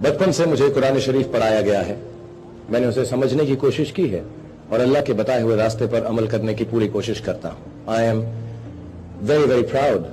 बचपन से मुझे कुरान शरीफ पढ़ाया गया है, मैंने उसे समझने की कोशिश की है और अल्लाह के बताए हुए रास्ते पर अमल करने की पूरी कोशिश करता हूँ। I am very very proud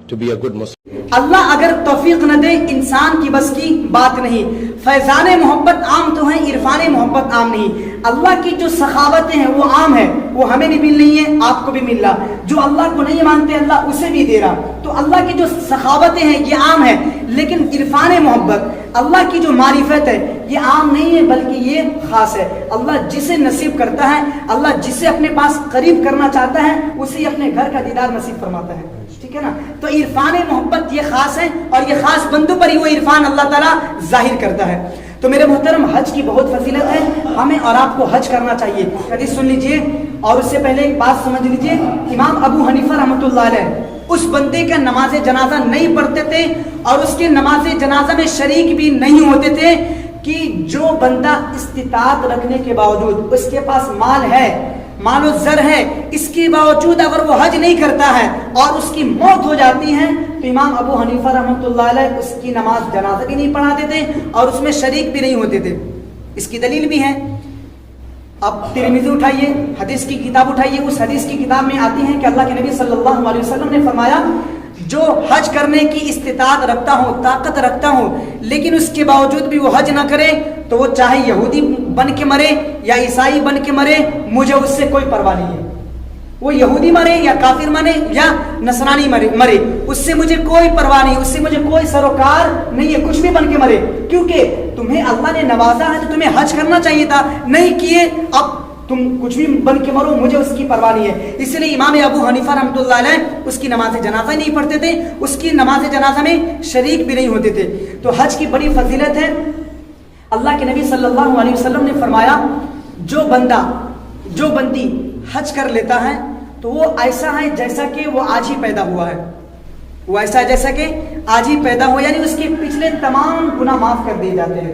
to be a good Muslim. अल्लाह अगर तौफीक न दे, इंसान की बस की बात नहीं। फैजान मोहब्बत आम तो है, इरफान मोहब्बत आम नहीं। अल्लाह की जो सखावतें हैं वो आम है, वो हमें भी मिल रही है, आपको भी मिल रहा। जो अल्लाह को नहीं मानते अल्लाह उसे भी दे रहा। तो अल्लाह की जो सखावतें हैं ये आम है, लेकिन इरफान मोहब्बत, अल्लाह की जो मारिफत है ये आम नहीं है बल्कि ये खास है। अल्लाह जिसे नसीब करता है, अल्लाह जिसे अपने पास करीब करना चाहता है उसे अपने घर का दीदार नसीब फरमाता है, ठीक है ना। तो इरफान मोहब्बत ये खास है और ये खास बंदों पर ही वो इरफान अल्लाह ताला जाहिर करता है। तो मेरे मोहतरम, हज की बहुत फजीलत है, हमें और आपको हज करना चाहिए। हदीस सुन लीजिए और उससे पहले एक बात समझ लीजिए। इमाम अबू हनीफा रहमतुल्लाह अलैह उस बंदे का नमाज जनाजा नहीं पढ़ते थे और उसके नमाज जनाजा में शरीक भी नहीं होते थे कि जो बंदा इस्तिताअत रखने के बावजूद, उसके पास माल है, मालो ज़र है, इसके बावजूद अगर वो हज नहीं करता है और उसकी मौत हो जाती है तो इमाम अबू हनीफा रहमतुल्लाह अलैह उसकी नमाज जनाजा भी नहीं पढ़ाते थे और उसमें शरीक भी नहीं होते थे। इसकी दलील भी है। अब तिरमिज़ी उठाइए, हदीस की किताब उठाइए, उस हदीस की किताब में आती है कि अल्लाह के नबी सल्लल्लाहु अलैहि वसल्लम ने फरमाया, जो हज करने की इस्तिताअत रखता हो, ताकत रखता हो, लेकिन उसके बावजूद भी वो हज ना करे तो वो चाहे यहूदी बन के मरे या ईसाई बन के मरे, मुझे उससे कोई परवाह नहीं है। वो यहूदी मरे या काफिर मरे या नसरानी मरे, उससे मुझे कोई परवाह नहीं, उससे मुझे कोई सरोकार नहीं है, कुछ भी बन के मरे। क्योंकि तुम्हें अल्लाह ने नवाजा है तो तुम्हें हज करना चाहिए था, नहीं किए, अब तुम कुछ भी बन के मरो, मुझे उसकी परवाह नहीं है। इसलिए इमाम अबू हनीफा रहमतुल्लाह अलैह उसकी नमाज जनाजा नहीं पढ़ते थे, उसकी नमाज जनाजा में शरीक भी नहीं होते थे। तो हज की बड़ी फजीलत है। अल्लाह के नबी सल्लल्लाहु अलैहि वसल्लम ने फरमाया, जो बंदी हज कर लेता है तो वो ऐसा है जैसा कि वो आज ही पैदा हुआ है। वो ऐसा है जैसा कि आज ही पैदा हुआ, यानी उसके पिछले तमाम गुनाह माफ कर दिए जाते हैं,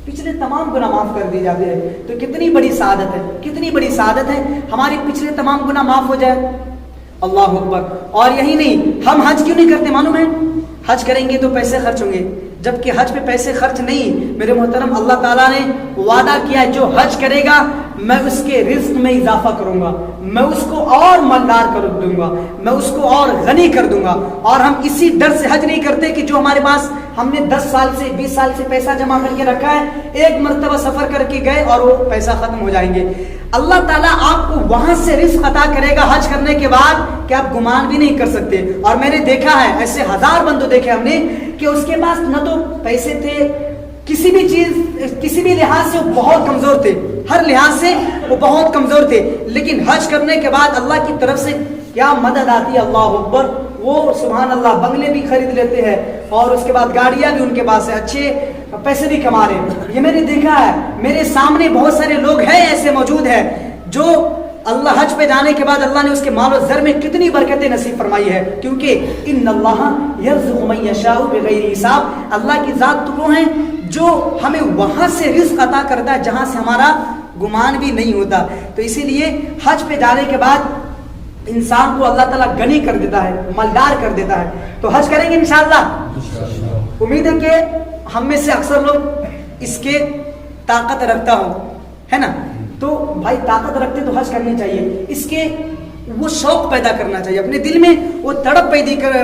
पिछले तमाम गुनाह माफ कर दिए जाते हैं। तो कितनी बड़ी सआदत है, कितनी बड़ी सआदत है, हमारे पिछले तमाम गुनाह माफ हो जाए। अल्लाह अकबर। और यही नहीं, हम हज क्यों नहीं करते मालूम है? हज करेंगे तो पैसे खर्च होंगे, जबकि हज पे पैसे खर्च नहीं। मेरे मोहतरम, अल्लाह ताला ने वादा किया है जो हज करेगा मैं उसके रिज्क में इजाफा करूंगा, मैं उसको और मालदार कर दूंगा, मैं उसको और गनी कर दूंगा। और हम इसी डर से हज नहीं करते कि जो हमारे पास हमने 10 साल से 20 साल से पैसा जमा करके रखा है, एक मरतबा सफर करके गए और वो पैसा खत्म हो जाएंगे। अल्लाह ताला आपको वहां से रिस्क अता करेगा हज करने के बाद कि आप गुमान भी नहीं कर सकते। और मैंने देखा है, ऐसे हजार बंदे देखे हमने कि उसके पास न तो पैसे थे, किसी भी चीज, किसी भी लिहाज से वो बहुत कमजोर थे, हर लिहाज से वो बहुत कमजोर थे, लेकिन हज करने के बाद अल्लाह की तरफ से क्या मदद आती है, अल्लाह अकबर। वो सुभान अल्लाह बंगले भी खरीद लेते हैं और उसके बाद गाड़ियां भी उनके पास है, अच्छे पैसे भी कमा रहे हैं। ये मैंने देखा है, मेरे सामने बहुत सारे लोग हैं ऐसे मौजूद हैं जो अल्लाह हज पे जाने के बाद अल्लाह ने उसके मालो ज़र में कितनी बरकतें नसीब फरमाई है। क्योंकि इन्नल्लाह यर्ज़ुक़ु मन यशाउ बिग़ैरि हिसाब, अल्लाह की ज़ात तो वो है जो हमें वहां से रिज़्क़ अता करता है जहां से हमारा गुमान भी नहीं होता। तो इसीलिए हज पे जाने के बाद इंसान को अल्लाह ताला गनी कर देता है, मालदार कर देता है। तो हज करेंगे इंशाअल्लाह। उम्मीद है कि हम में से अक्सर लोग इसके ताकत रखता हो, है ना। तो भाई ताकत रखते तो हज करनी चाहिए, इसके वो शौक पैदा करना चाहिए, अपने दिल में वो तड़प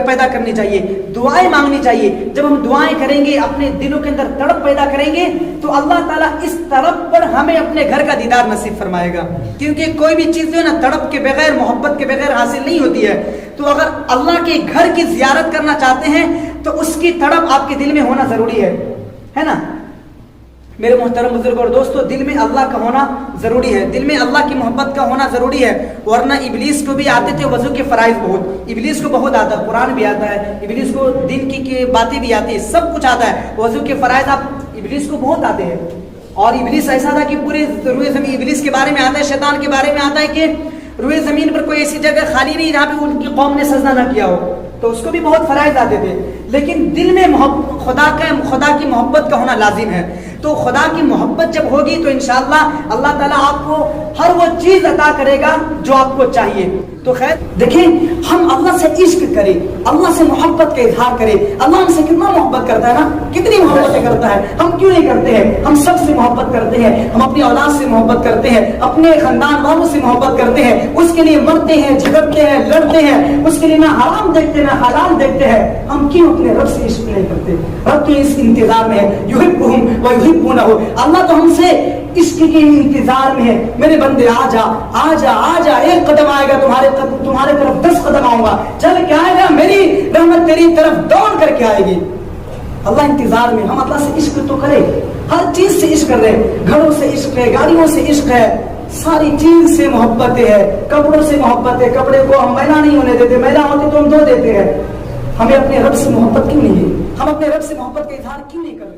पैदा करनी चाहिए, दुआएं मांगनी चाहिए। जब हम दुआएं करेंगे, अपने दिलों के अंदर तड़प पैदा करेंगे तो अल्लाह ताला इस तड़प पर हमें अपने घर का दीदार नसीब फरमाएगा। क्योंकि कोई भी चीज जो है ना तड़प के बगैर, मोहब्बत के बगैर हासिल नहीं होती है। तो अगर अल्लाह के घर की जियारत करना चाहते हैं तो उसकी तड़प आपके दिल में होना जरूरी है ना। मेरे मोहतरम बुजुर्ग और दोस्तों, दिल में अल्लाह का होना जरूरी है, दिल में अल्लाह की मोहब्बत का होना जरूरी है। वरना इब्लीस को भी आते थे वजू के फराइज बहुत, इब्लीस को बहुत आता है, कुरान भी आता है, इब्लीस को दिन की बातें भी आती है, सब कुछ आता है, वजू के फराइज आप इब्लीस को बहुत आते हैं। और इब्लीस ऐसा था कि पूरे रुए जमीन, इब्लीस के बारे में आता है, शैतान के बारे में आता है कि रुए जमीन पर कोई ऐसी जगह खाली नहीं जहाँ पे उनकी कौम ने सजदा ना किया हो, तो उसको भी बहुत फराइज आते थे। लेकिन दिल में खुदा की मोहब्बत का होना लाजिम है। तो खुदा की मोहब्बत जब होगी तो इंशाअल्लाह अल्लाह ताला आपको हर वो चीज अता करेगा जो आपको चाहिए। तो खैर देखिए, हम अल्लाह से इश्क करें, अल्लाह से मोहब्बत का इजहार करें। अल्लाह हमसे कितना मोहब्बत करता है ना, कितनी मोहब्बत करता है। हम क्यों کیوں نہیں کرتے ہیں؟ ہم سب سے محبت کرتے ہیں، ہم اپنی اولاد سے محبت کرتے ہیں، اپنے خاندان والوں سے محبت کرتے ہیں، اس کے لیے مرتے ہیں، جھگڑتے ہیں، لڑتے ہیں، اس کے لیے نہ حرام دیکھتے نہ حلال دیکھتے ہیں. ہم کیوں اپنے رب سے عشق نہیں کرتے؟ رب تو اس انتظار میں ہے، یحبہم ویحبونہ. اللہ تو ہم سے عشق کے انتظار میں ہے. میرے بندے آ جا آ جا آ جا، ایک قدم آئے گا تمہارے طرف 10 قدم آؤں گا، چل کے آئے گا، میری رحمت تیری طرف دوڑ کر کے آئے گی. اللہ انتظار میں. ہم اللہ سے عشق تو کرے، ہر چیز سے عشق کر رہے ہیں، گھروں سے عشق ہے، گاڑیوں سے عشق ہے، ساری چیز سے محبت ہے، کپڑوں سے محبت ہے، کپڑے کو ہم میلا نہیں ہونے دیتے، میلا ہوتے تو ہم دھو دیتے ہیں. ہمیں اپنے رب سے محبت کیوں نہیں ہے؟ ہم اپنے رب سے محبت کا اظہار کیوں نہیں کر رہے؟